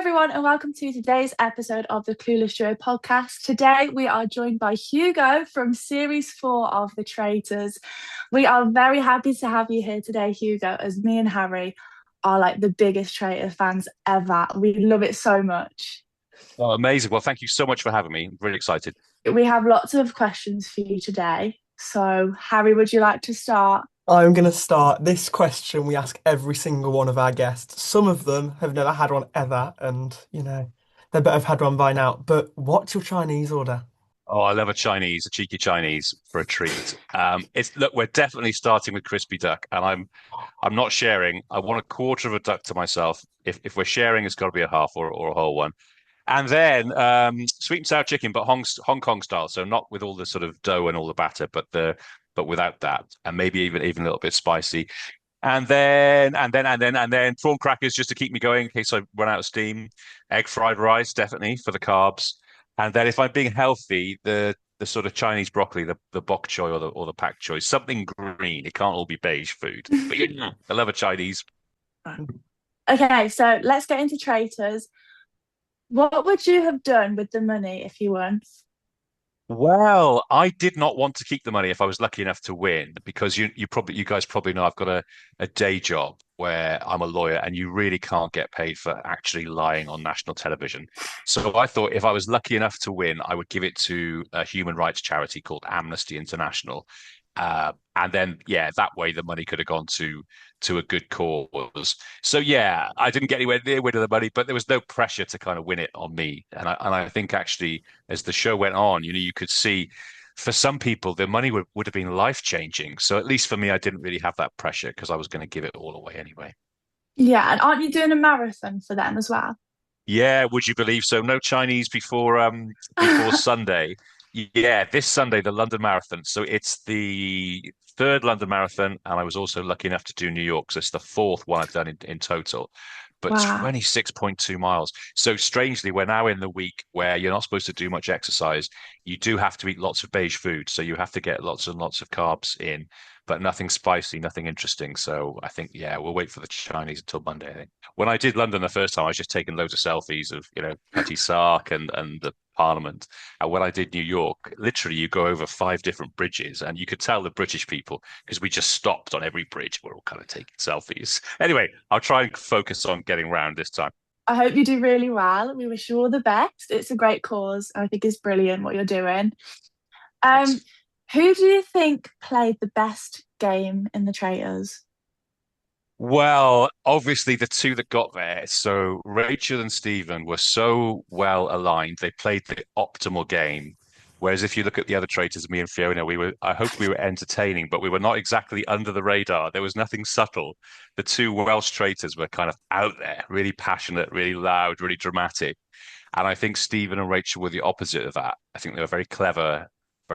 everyone, and welcome to today's episode of the Clueless Duo podcast. Today, we are joined by Hugo from Series 4 of the Traitors. We are very happy to have you here today, Hugo, as me and Harry are like the biggest Traitor fans ever. We love it so much. Oh, amazing. Well, thank you so much for having me. I'm really excited. We have lots of questions for you today. So, Harry, would you like to start? I'm going to start this question we ask every single one of our guests. Some of them have never had one ever, and they better have had one by now. But what's your Chinese order? Oh, I love a cheeky Chinese for a treat. It's look, we're definitely starting with crispy duck, and I'm not sharing. I want a quarter of a duck to myself. If we're sharing, it's got to be a half or a whole one. And then sweet and sour chicken, but Hong Kong style, so not with all the sort of dough and all the batter, but without that, and maybe even a little bit spicy. And then prawn crackers just to keep me going in case I run out of steam. Egg fried rice, definitely for the carbs. And then if I'm being healthy, the sort of Chinese broccoli, the bok choy or the pak choy, something green. It can't all be beige food. But I love a Chinese. Okay, so let's get into Traitors. What would you have done with the money if you won? Well, I did not want to keep the money if I was lucky enough to win, because you guys probably know I've got a day job where I'm a lawyer and you really can't get paid for actually lying on national television. So I thought if I was lucky enough to win, I would give it to a human rights charity called Amnesty International. And then, yeah, that way the money could have gone to a good cause. So yeah, I didn't get anywhere near winning the money, but there was no pressure to kind of win it on me. And I think actually, as the show went on, you could see for some people the money would have been life changing. So at least for me, I didn't really have that pressure because I was going to give it all away anyway. Yeah, and aren't you doing a marathon for them as well? Yeah, would you believe so? No Chinese before Sunday. Yeah, this Sunday the London Marathon. So it's the third London Marathon, and I was also lucky enough to do New York. So it's the fourth one I've done in total. But Wow. 26.2 miles. So strangely, we're now in the week where you're not supposed to do much exercise. You do have to eat lots of beige food, so you have to get lots and lots of carbs in, but nothing spicy, nothing interesting. So I think, yeah, we'll wait for the Chinese until Monday, I think. When I did London the first time, I was just taking loads of selfies of, Putty Sark and the Parliament. And when I did New York, literally you go over five different bridges and you could tell the British people because we just stopped on every bridge. We're all kind of taking selfies. Anyway, I'll try and focus on getting round this time. I hope you do really well. We wish you all the best. It's a great cause. I think it's brilliant what you're doing. Um, Thanks. who do you think played the best game in the Traitors? Well, obviously the two that got there, so Rachel and Stephen were so well aligned. They played the optimal game. Whereas if you look at the other traitors, me and Fiona, I hope we were entertaining, but we were not exactly under the radar. There was nothing subtle. The two Welsh traitors were kind of out there, really passionate, really loud, really dramatic. And I think Stephen and Rachel were the opposite of that. I think they were very clever,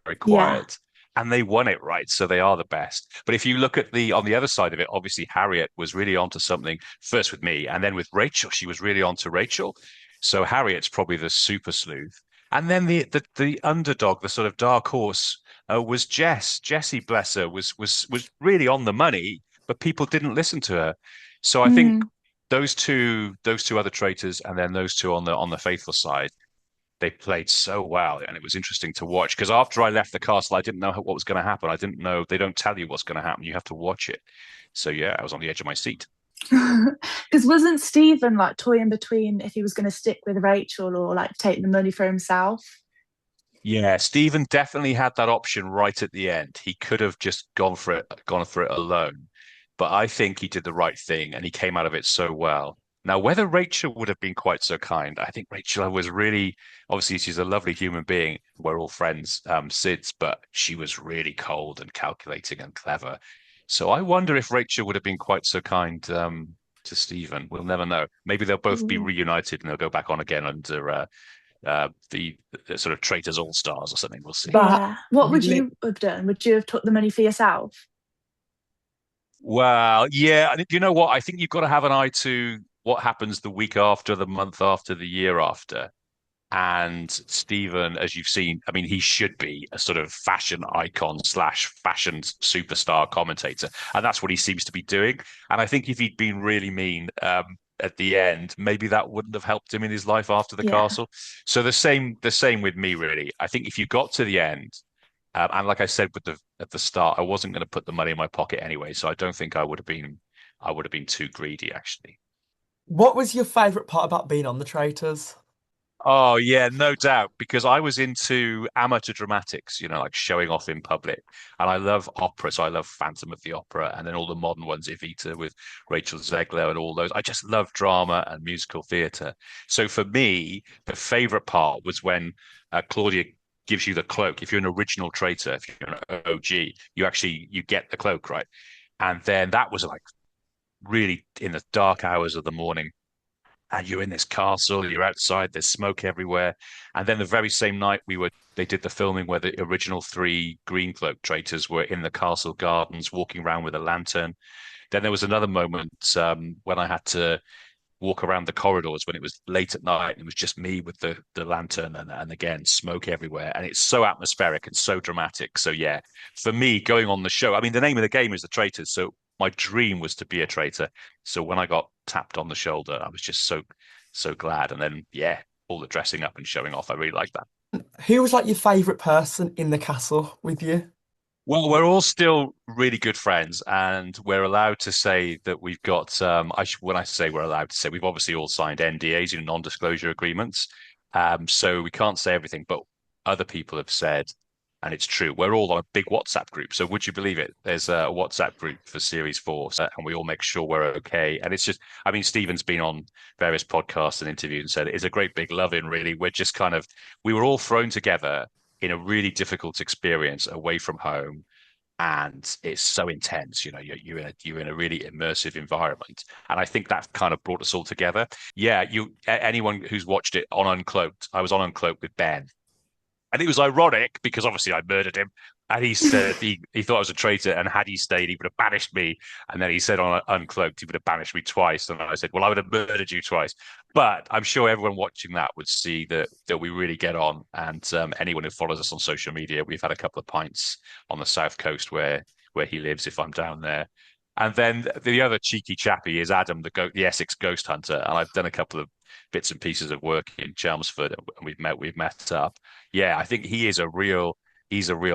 very Yeah, quiet, and they won it right. So they are the best. But if you look at the on the other side of it, obviously Harriet was really onto something first with me, and then with Rachel, she was really onto Rachel. So Harriet's probably the super sleuth. And then the underdog, the sort of dark horse, was Jess. Jessie, bless her, was really on the money, but people didn't listen to her. So I think mm, those two other traitors, and then those two on the faithful side, they played so well, and it was interesting to watch. Because after I left the castle, I didn't know what was going to happen. I didn't know they don't tell you what's going to happen. You have to watch it. So yeah, I was on the edge of my seat. because wasn't Stephen like toying between if he was going to stick with Rachel or like take the money for himself? Yeah, Stephen definitely had that option right at the end. He could have just gone for it alone. But I think he did the right thing and he came out of it so well. Now, whether Rachel would have been quite so kind, I think Rachel was really, obviously, she's a lovely human being. We're all friends, Sid's, but she was really cold and calculating and clever. So I wonder if Rachel would have been quite so kind, to Stephen. We'll never know. Maybe they'll both be Ooh. reunited and they'll go back on again under the sort of Traitors All Stars or something. We'll see. That Yeah. What would really, you have done? Would you have took the money for yourself? Well, yeah, and you know what? I think you've got to have an eye to what happens the week after, the month after, the year after. And Stephen, as you've seen, I mean, he should be a sort of fashion icon slash fashion superstar commentator. And that's what he seems to be doing. And I think if he'd been really mean, at the end, maybe that wouldn't have helped him in his life after the Yeah. castle. So the same with me, really. I think if you got to the end, and like I said at the start, I wasn't going to put the money in my pocket anyway, so I don't think I would have been too greedy, actually. What was your favorite part about being on the Traitors? Oh yeah, no doubt, because I was into amateur dramatics, like showing off in public. And I love opera, so I love Phantom of the Opera and then all the modern ones, Evita with Rachel Zegler and all those. I just love drama and musical theatre. So for me, the favorite part was when Claudia gives you the cloak. If you're an original traitor, if you're an OG, you get the cloak, right? And then that was like really in the dark hours of the morning and you're in this castle, you're outside, there's smoke everywhere. And then the very same night they did the filming where the original three green cloak traitors were in the castle gardens walking around with a lantern. Then there was another moment when I had to walk around the corridors when it was late at night and it was just me with the lantern and again smoke everywhere and it's so atmospheric and so dramatic. So yeah, for me going on the show, I mean the name of the game is the Traitors, so my dream was to be a traitor. So when I got tapped on the shoulder, I was just so glad. And then yeah, all the dressing up and showing off, I really like that. Who was like your favorite person in the castle with you? Well, we're all still really good friends, and we're allowed to say that we've got. When I say we're allowed to say, we've obviously all signed NDAs, non-disclosure agreements. So we can't say everything, but other people have said, and it's true. We're all on a big WhatsApp group. So would you believe it? There's a WhatsApp group for Series 4, and we all make sure we're okay. And it's just, I mean, Stephen's been on various podcasts and interviews and said it's a great big love in. Really, we're just we were all thrown together in a really difficult experience away from home and it's so intense. You're in a really immersive environment, and I think that kind of brought us all together. Yeah, anyone who's watched it on Uncloaked, I was on Uncloaked with Ben, and it was ironic because obviously I murdered him. And he said he thought I was a traitor, and had he stayed, he would have banished me. And then he said on Uncloaked, he would have banished me twice. And I said, well, I would have murdered you twice. But I'm sure everyone watching that would see that we really get on. And anyone who follows us on social media, we've had a couple of pints on the south coast where he lives. If I'm down there, and then the other cheeky chappy is Adam, the Essex ghost hunter. And I've done a couple of bits and pieces of work in Chelmsford, and we've met up. Yeah, I think he's a real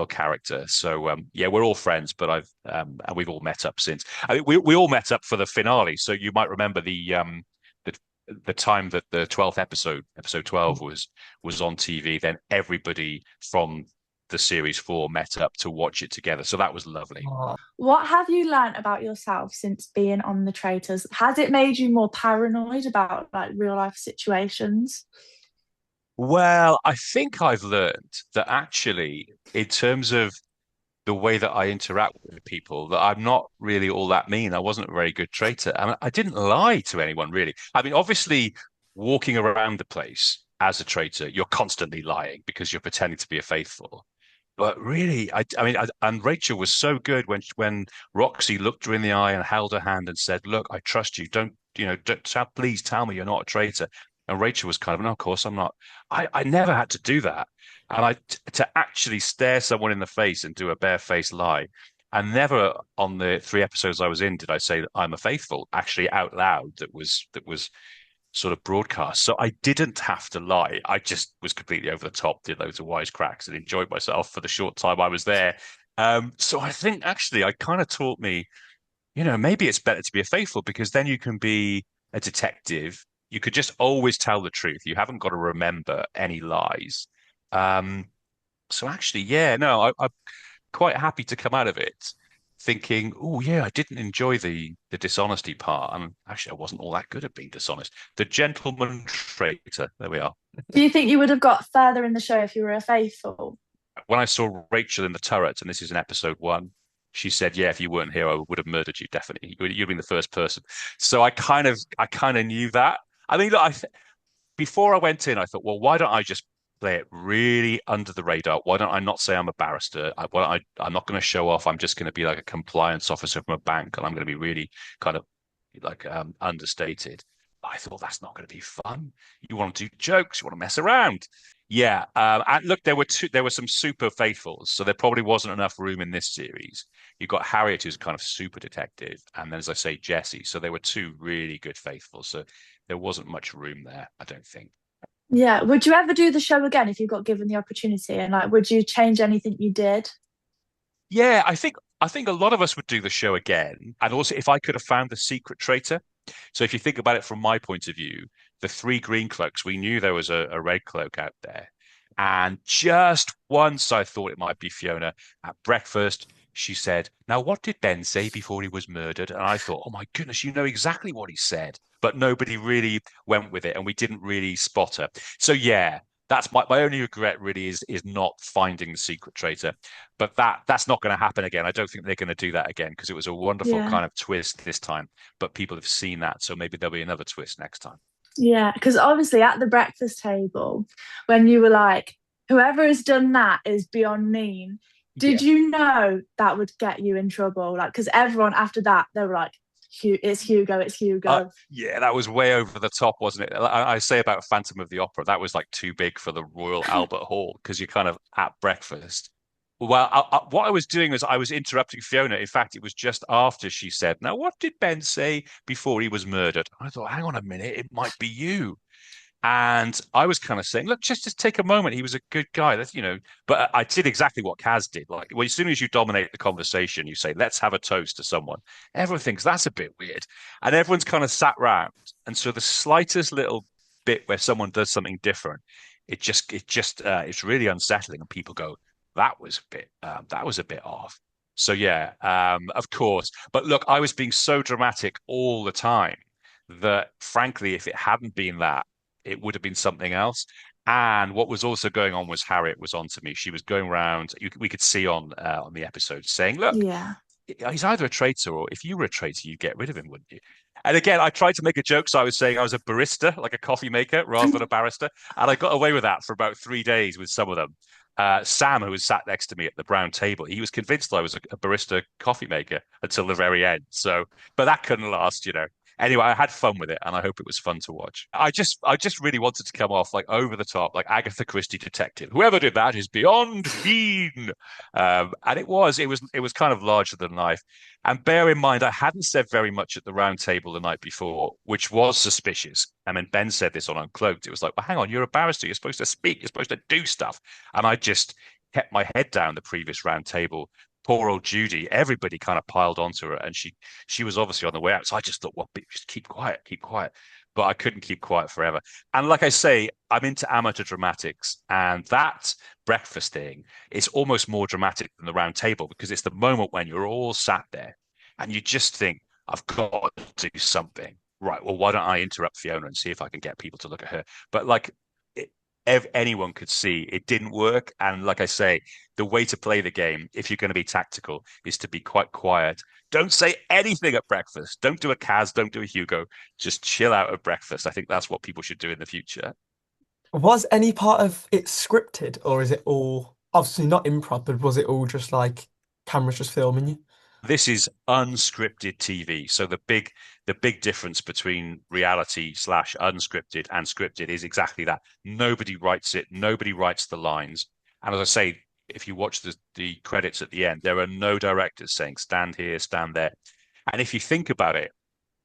character. So yeah, we're all friends, but I've and we've all met up since. I mean, we all met up for the finale. So you might remember the the time that the 12th episode 12 was on TV. Then everybody from the series 4 met up to watch it together. So that was lovely. Oh, What have you learnt about yourself since being on the Traitors? Has it made you more paranoid about like real life situations? Well, I think I've learned that actually, in terms of the way that I interact with people, that I'm not really all that mean. I wasn't a very good traitor. And I didn't lie to anyone, really. I mean, obviously, walking around the place as a traitor, you're constantly lying because you're pretending to be a faithful. But really, and Rachel was so good when Roxy looked her in the eye and held her hand and said, "Look, I trust you. Please tell me you're not a traitor." And Rachel was kind of, "No, of course I'm not." I never had to do that, and to actually stare someone in the face and do a barefaced lie. And never on the 3 episodes I was in did I say that I'm a faithful actually out loud. That was sort of broadcast. So I didn't have to lie. I just was completely over the top, did loads of wisecracks, and enjoyed myself for the short time I was there. So I think actually I kind of taught me, maybe it's better to be a faithful because then you can be a detective. You could just always tell the truth. You haven't got to remember any lies. Um, so actually, yeah, no, I'm quite happy to come out of it thinking, oh yeah, I didn't enjoy the dishonesty part, and actually, I wasn't all that good at being dishonest. The gentleman traitor. There we are. Do you think you would have got further in the show if you were a faithful? When I saw Rachel in the turret, and this is in episode 1, she said, "Yeah, if you weren't here, I would have murdered you. Definitely, you'd been the first person." So I kind of knew that. I mean, look, before I went in, I thought, well, why don't I just play it really under the radar? Why don't I not say I'm a barrister? I'm not going to show off. I'm just going to be like a compliance officer from a bank, and I'm going to be really kind of like understated. I thought that's not going to be fun. You want to do jokes, you want to mess around. Yeah, and look, there were some super faithfuls, so there probably wasn't enough room in this series. You got Harriet, who's kind of super detective, and then, as I say, Jesse. So there were two really good faithfuls. So there wasn't much room there, I don't think. Yeah. Would you ever do the show again if you got given the opportunity? And like, would you change anything you did? Yeah, I think a lot of us would do the show again. And also, if I could have found the secret traitor. So if you think about it from my point of view, the three green cloaks, we knew there was a red cloak out there. And just once I thought it might be Fiona at breakfast, she said, "Now, what did Ben say before he was murdered?" And I thought, oh my goodness, you know exactly what he said. But nobody really went with it, and we didn't really spot her. So yeah, that's my only regret really is not finding the secret traitor. But that's not going to happen again. I don't think they're going to do that again because it was a wonderful Yeah. kind of twist this time. But people have seen that, so maybe there'll be another twist next time. Yeah, because obviously at the breakfast table, when you were like, whoever has done that is beyond mean, did Yeah. you know that would get you in trouble? Like, because everyone after that, they were like, It's Hugo, it's Hugo. Yeah, that was way over the top, wasn't it? I say about Phantom of the Opera, that was like too big for the Royal Albert Hall because you're kind of at breakfast. Well, what I was doing was I was interrupting Fiona. In fact, it was just after she said, "Now, what did Ben say before he was murdered?" I thought, hang on a minute, it might be you. And I was kind of saying, look, just take a moment. He was a good guy. That's, but I did exactly what Kaz did. Like, well, as soon as you dominate the conversation, you say, let's have a toast to someone. Everyone thinks that's a bit weird. And everyone's kind of sat round. And so the slightest little bit where someone does something different, it's really unsettling. And people go, that was a bit off. So yeah, of course. But look, I was being so dramatic all the time that frankly, if it hadn't been that, it would have been something else. And what was also going on was Harriet was on to me. She was going around. We could see on the episode saying, "Look, Yeah. he's either a traitor or if you were a traitor, you'd get rid of him, wouldn't you?" And again, I tried to make a joke, so I was saying I was a barista, like a coffee maker, rather than a barrister, and I got away with that for about 3 days with some of them. Sam, who was sat next to me at the brown table, he was convinced I was a barista coffee maker until the very end. So, but that couldn't last. Anyway, I had fun with it, and I hope it was fun to watch. I just really wanted to come off like over the top, like Agatha Christie detective. Whoever did that is beyond mean, and it was kind of larger than life. And bear in mind, I hadn't said very much at the round table the night before, which was suspicious. I mean, Ben said this on Uncloaked. It was like, well, hang on, you're a barrister. You're supposed to speak. You're supposed to do stuff. And I just kept my head down the previous round table. Poor old Judy, everybody kind of piled onto her, and she was obviously on the way out. So I just thought, well, just keep quiet, keep quiet. But I couldn't keep quiet forever. And like I say, I'm into amateur dramatics, and that breakfast thing is almost more dramatic than the round table because it's the moment when you're all sat there and you just think, I've got to do something. Right. Well, why don't I interrupt Fiona and see if I can get people to look at her? But like anyone could see it didn't work. And like I say, the way to play the game, if you're going to be tactical, is to be quite quiet. Don't say anything at breakfast. Don't do a Kaz, don't do a Hugo. Just chill out at breakfast. I think that's what people should do in the future. Was any part of it scripted, or is it all obviously not improv, but was it all just like cameras just filming you? This is unscripted TV. So the big difference between reality slash unscripted and scripted is exactly that. Nobody writes it, nobody writes the lines. And as I say, if you watch the credits at the end, there are no directors saying stand here, stand there. And if you think about it,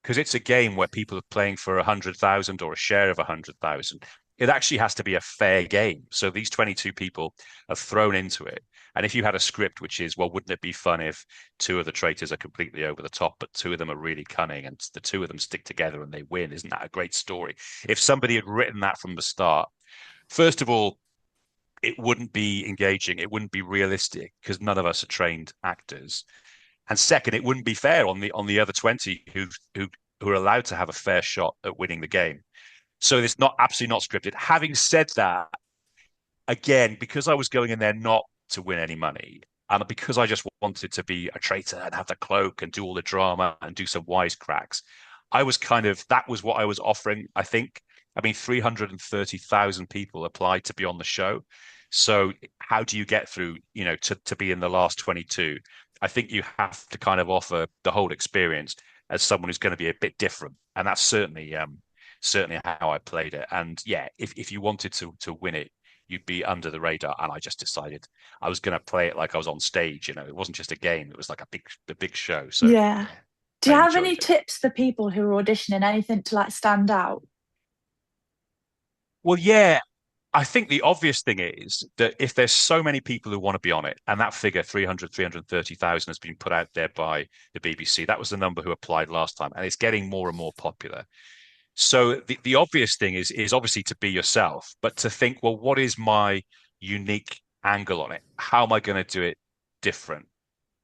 because it's a game where people are playing for 100,000 or a share of 100,000. It actually has to be a fair game. So these 22 people are thrown into it. And if you had a script which is, well, wouldn't it be fun if two of the traitors are completely over the top, but two of them are really cunning and the two of them stick together and they win? Isn't that a great story? If somebody had written that from the start, first of all, it wouldn't be engaging. It wouldn't be realistic because none of us are trained actors. And second, it wouldn't be fair on the other 20 who are allowed to have a fair shot at winning the game. So it's not absolutely not scripted. Having said that, again, because I was going in there not to win any money, and because I just wanted to be a traitor and have the cloak and do all the drama and do some wisecracks, I was kind of that was what I was offering, I think. I mean, 330,000 people applied to be on the show. So how do you get through, to be in the last 22? I think you have to kind of offer the whole experience as someone who's going to be a bit different. And that's certainly certainly how I played it. And yeah, if you wanted to win it, you'd be under the radar. And I just decided I was going to play it like I was on stage. It wasn't just a game; it was like a big show. So Yeah. yeah, Do I you have any enjoyed it. tips for people who are auditioning? Anything to like stand out? Well, yeah, I think the obvious thing is that if there's so many people who want to be on it, and that figure 330,000 has been put out there by the BBC, that was the number who applied last time, and it's getting more and more popular. So the obvious thing is obviously to be yourself, but to think, well, what is my unique angle on it? How am I going to do it different?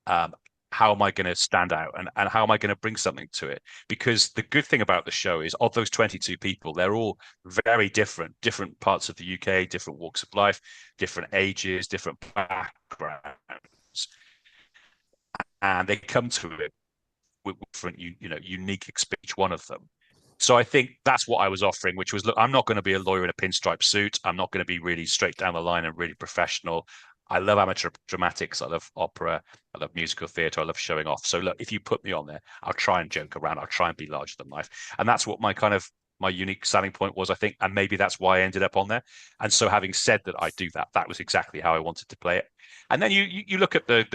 um, how am I going to stand out and how am I going to bring something to it? Because the good thing about the show is of those 22 people, they're all very different parts of the UK, different walks of life, different ages, different backgrounds, and they come to it with different, unique experience, each one of them. So I think that's what I was offering, which was, look, I'm not going to be a lawyer in a pinstripe suit. I'm not going to be really straight down the line and really professional. I love amateur dramatics. I love opera. I love musical theatre. I love showing off. So look, if you put me on there, I'll try and joke around. I'll try and be larger than life. And that's what my unique selling point was, I think. And maybe that's why I ended up on there. And so having said that, I do that. That was exactly how I wanted to play it. And then you look at the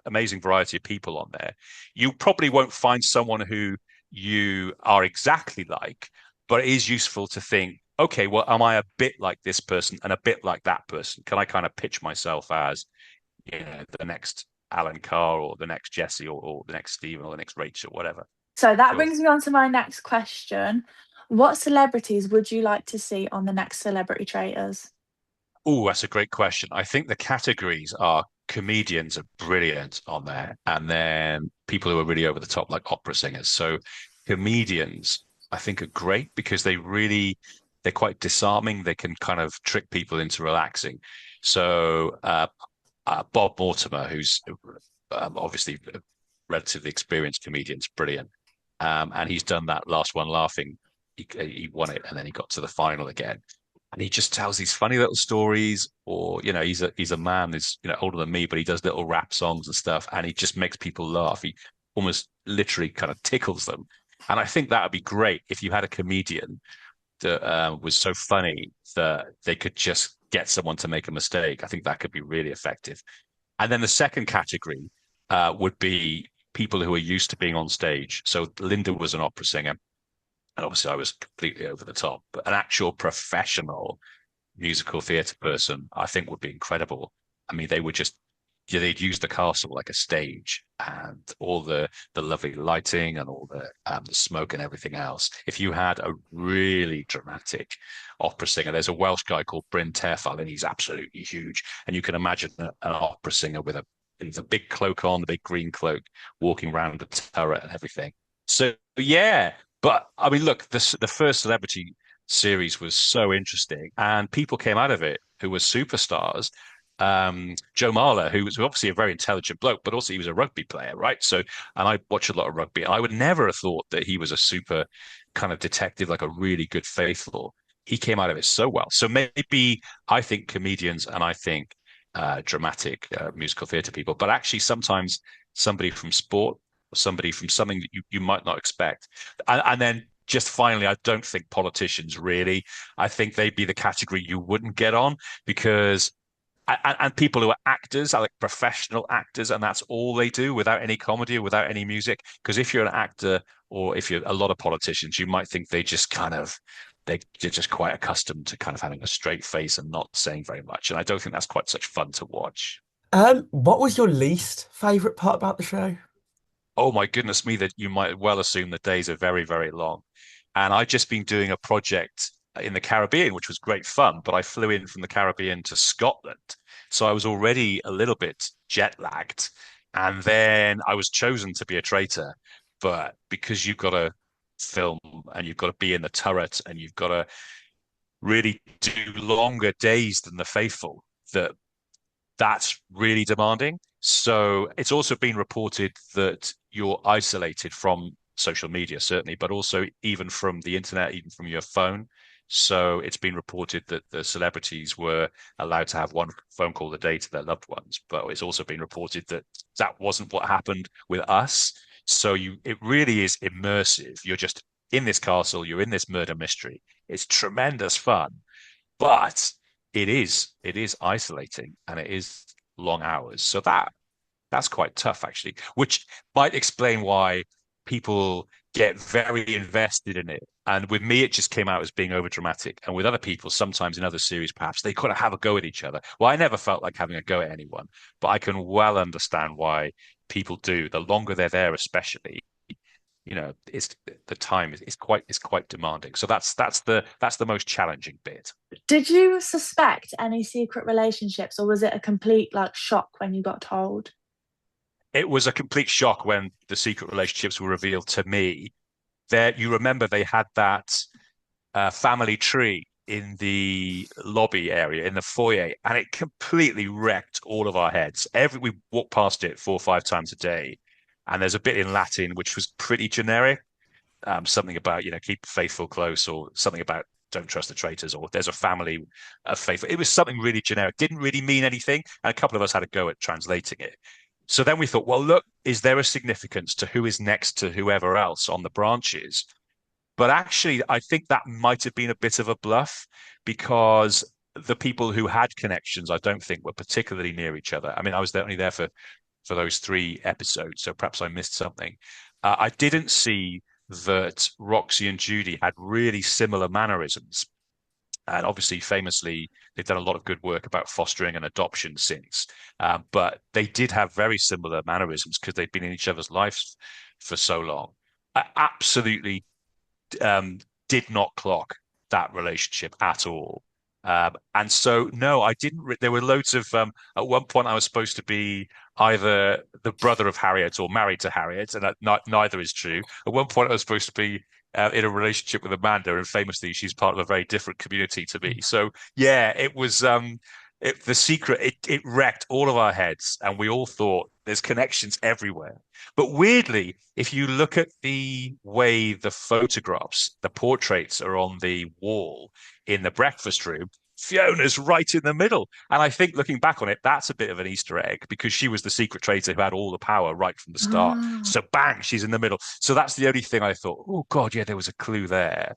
amazing variety of people on there. You probably won't find someone who you are exactly like, but it is useful to think, okay, well, am I a bit like this person and a bit like that person? Can I kind of pitch myself as, the next Alan Carr or the next Jesse or the next Stephen or the next Rachel, whatever. So that Cool. brings me on to my next question. What celebrities would you like to see on the next Celebrity Traitors? Oh, that's a great question. I think the categories are comedians are brilliant on there, and then people who are really over the top, like opera singers. So comedians, I think, are great because they're quite disarming. They can kind of trick people into relaxing. So Bob Mortimer, who's obviously a relatively experienced comedian, is brilliant. And he's done that last one laughing. He won it, and then he got to the final again and he just tells these funny little stories. Or he's a man who's older than me, but he does little rap songs and stuff, and he just makes people laugh. He almost literally kind of tickles them, and I think that would be great if you had a comedian that was so funny that they could just get someone to make a mistake. I think that could be really effective. And then the second category would be people who are used to being on stage. So Linda was an opera singer, and obviously I was completely over the top, but an actual professional musical theatre person, I think would be incredible. I mean, they would just they'd use the castle like a stage and all the lovely lighting and all the smoke and everything else. If you had a really dramatic opera singer, there's a Welsh guy called Bryn Terfel, and he's absolutely huge. And you can imagine an opera singer with the big cloak on, the big green cloak, walking around the turret and everything. So yeah, but I mean, look, the first Celebrity series was so interesting, and people came out of it who were superstars. Joe Marler, who was obviously a very intelligent bloke, but also he was a rugby player, right? So, and I watch a lot of rugby, and I would never have thought that he was a super kind of detective, like a really good faithful. He came out of it so well. So maybe I think comedians and I think dramatic musical theatre people, but actually sometimes somebody from sport, or somebody from something that you might not expect, and then just finally, I don't think politicians really. I think they'd be the category you wouldn't get on because and people who are actors are like professional actors, and that's all they do without any comedy or without any music. Because if you're an actor or if you're a lot of politicians, you might think they're just quite accustomed to kind of having a straight face and not saying very much. And I don't think that's quite such fun to watch. What was your least favorite part about the show? Oh my goodness me, that you might well assume the days are very, very long. And I'd just been doing a project in the Caribbean, which was great fun, but I flew in from the Caribbean to Scotland. So I was already a little bit jet lagged. And then I was chosen to be a traitor. But because you've got to film and you've got to be in the turret and you've got to really do longer days than the faithful, that's really demanding. So it's also been reported that you're isolated from social media, certainly, but also even from the internet, even from your phone. So it's been reported that the celebrities were allowed to have one phone call a day to their loved ones, but it's also been reported that that wasn't what happened with us. So it really is immersive. You're just in this castle, you're in this murder mystery. It's tremendous fun, but it is isolating and it is long hours. So that's quite tough, actually, which might explain why people get very invested in it. And with me, it just came out as being over dramatic. And with other people, sometimes in other series, perhaps they kind of have a go at each other. Well, I never felt like having a go at anyone, but I can well understand why people do. The longer they're there, especially, it's the time is quite demanding. So that's the most challenging bit. Did you suspect any secret relationships, or was it a complete like shock when you got told? It was a complete shock when the secret relationships were revealed to me. There, you remember they had that family tree in the lobby area in the foyer, and it completely wrecked all of our heads. We walked past it 4 or 5 times a day, and there's a bit in Latin which was pretty generic, something about keep faithful close, or something about don't trust the traitors, or there's a family of faithful. It was something really generic, didn't really mean anything, and a couple of us had a go at translating it. So then we thought, well, look, is there a significance to who is next to whoever else on the branches? But actually, I think that might have been a bit of a bluff, because the people who had connections, I don't think were particularly near each other. I mean, I was only there for those 3 episodes, so perhaps I missed something. I didn't see that Roxy and Judy had really similar mannerisms. And obviously, famously, they've done a lot of good work about fostering and adoption since. But they did have very similar mannerisms because they'd been in each other's lives for so long. I absolutely did not clock that relationship at all. And so, no, I didn't. There were loads of. At one point, I was supposed to be either the brother of Harriet or married to Harriet, and neither is true. At one point, I was supposed to be in a relationship with Amanda, and famously, she's part of a very different community to me. So, yeah, it was. The secret. It wrecked all of our heads, and we all thought there's connections everywhere. But weirdly, if you look at the way the photographs, the portraits are on the wall in the breakfast room, Fiona's right in the middle. And I think looking back on it, that's a bit of an Easter egg, because she was the secret traitor who had all the power right from the start. Ah, So bang, she's in the middle. So that's the only thing I thought, oh God, yeah, there was a clue there.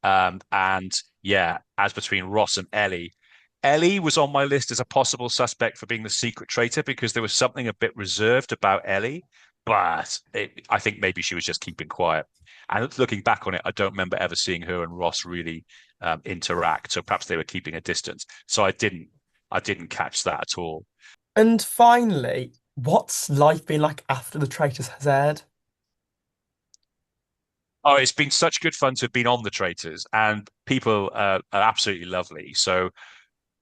And yeah, as between Ross and Ellie was on my list as a possible suspect for being the secret traitor, because there was something a bit reserved about Ellie, but I think maybe she was just keeping quiet. And looking back on it, I don't remember ever seeing her and Ross really interact. So perhaps they were keeping a distance. So I didn't catch that at all. And finally, what's life been like after The Traitors has aired? Oh, it's been such good fun to have been on the Traitors, and people are absolutely lovely. So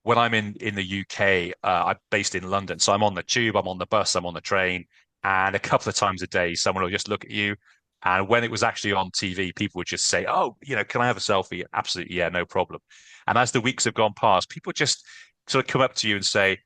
when I'm in the UK, I'm based in London, so I'm on the tube, I'm on the bus, I'm on the train, and a couple of times a day, someone will just look at you. And when it was actually on TV, people would just say, "Oh, can I have a selfie?" Absolutely, yeah, no problem. And as the weeks have gone past, people just sort of come up to you and say,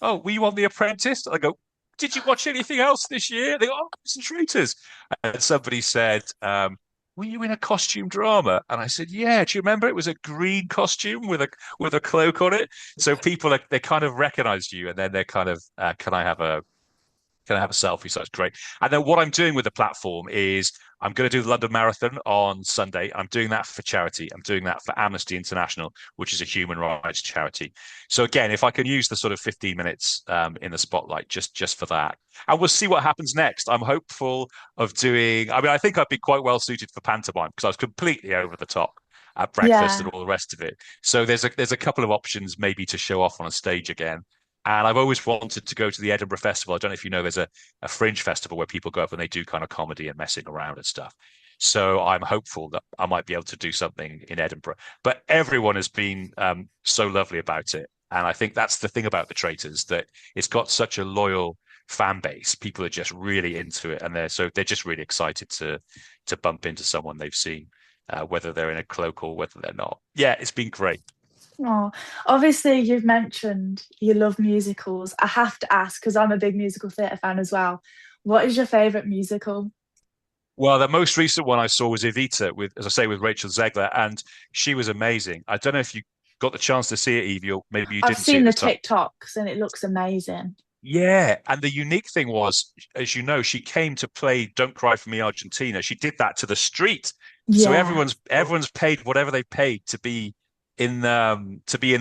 "Oh, were you on The Apprentice?" I go, "Did you watch anything else this year?" They go, "Oh, Concentrators." And somebody said, "Were you in a costume drama?" And I said, "Yeah. Do you remember? It was a green costume with a cloak on it." So people they kind of recognized you, and then they're kind of, can I have a selfie? So that's great. And then what I'm doing with the platform is I'm going to do the London Marathon on Sunday. I'm doing that for charity. I'm doing that for Amnesty International, which is a human rights charity. So again, if I can use the sort of 15 minutes in the spotlight just for that, and we'll see what happens next. I'm hopeful of doing. I mean, I think I'd be quite well suited for pantomime, because I was completely over the top at breakfast and yeah. all the rest of it. So there's a couple of options maybe to show off on a stage again. And I've always wanted to go to the Edinburgh Festival. I don't know if you know, there's a fringe festival where people go up and they do kind of comedy and messing around and stuff. So I'm hopeful that I might be able to do something in Edinburgh. But everyone has been so lovely about it. And I think that's the thing about the Traitors, that it's got such a loyal fan base. People are just really into it, and they're just really excited to bump into someone they've seen, whether they're in a cloak or whether they're not. Yeah, it's been great. Oh, obviously, you've mentioned you love musicals. I have to ask, because I'm a big musical theatre fan as well. What is your favourite musical? Well, the most recent one I saw was Evita with, as I say, with Rachel Zegler, and she was amazing. I don't know if you got the chance to see it, Evie, or maybe you I've didn't see it seen the this time. TikToks and it looks amazing. Yeah, and the unique thing was, as you know, she came to play "Don't Cry for Me, Argentina." She did that to the street. So Yeah. everyone's paid whatever they paid to be in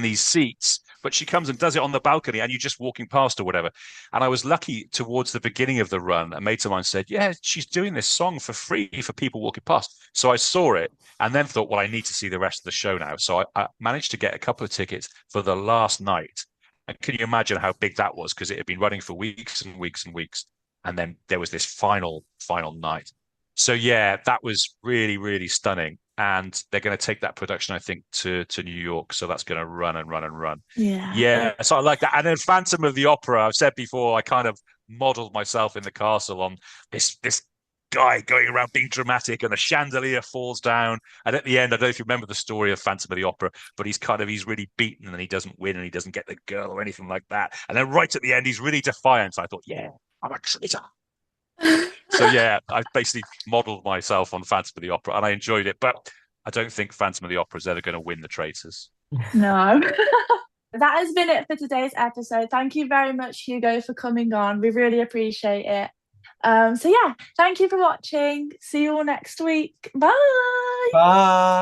these seats, but she comes and does it on the balcony, and you're just walking past or whatever. And I was lucky towards the beginning of the run. A mate of mine said, "Yeah, she's doing this song for free for people walking past." So I saw it, and then thought, "Well, I need to see the rest of the show now." So I managed to get a couple of tickets for the last night. And can you imagine how big that was? Because it had been running for weeks and weeks and weeks, and then there was this final night. So yeah, that was really, really stunning. And they're going to take that production, I think, to New York. So that's going to run and run and run. Yeah. Yeah, so I like that. And then Phantom of the Opera, I've said before, I kind of modeled myself in the castle on this guy going around being dramatic, and a chandelier falls down. And at the end, I don't know if you remember the story of Phantom of the Opera, but he's really beaten and he doesn't win and he doesn't get the girl or anything like that. And then right at the end, he's really defiant. So I thought, yeah, I'm a traitor. So yeah, I basically modeled myself on Phantom of the Opera, and I enjoyed it. But I don't think Phantom of the Opera is ever going to win the Traitors. No. That has been it for today's episode. Thank you very much, Hugo, for coming on. We really appreciate it. So yeah, thank you for watching. See you all next week. Bye. Bye.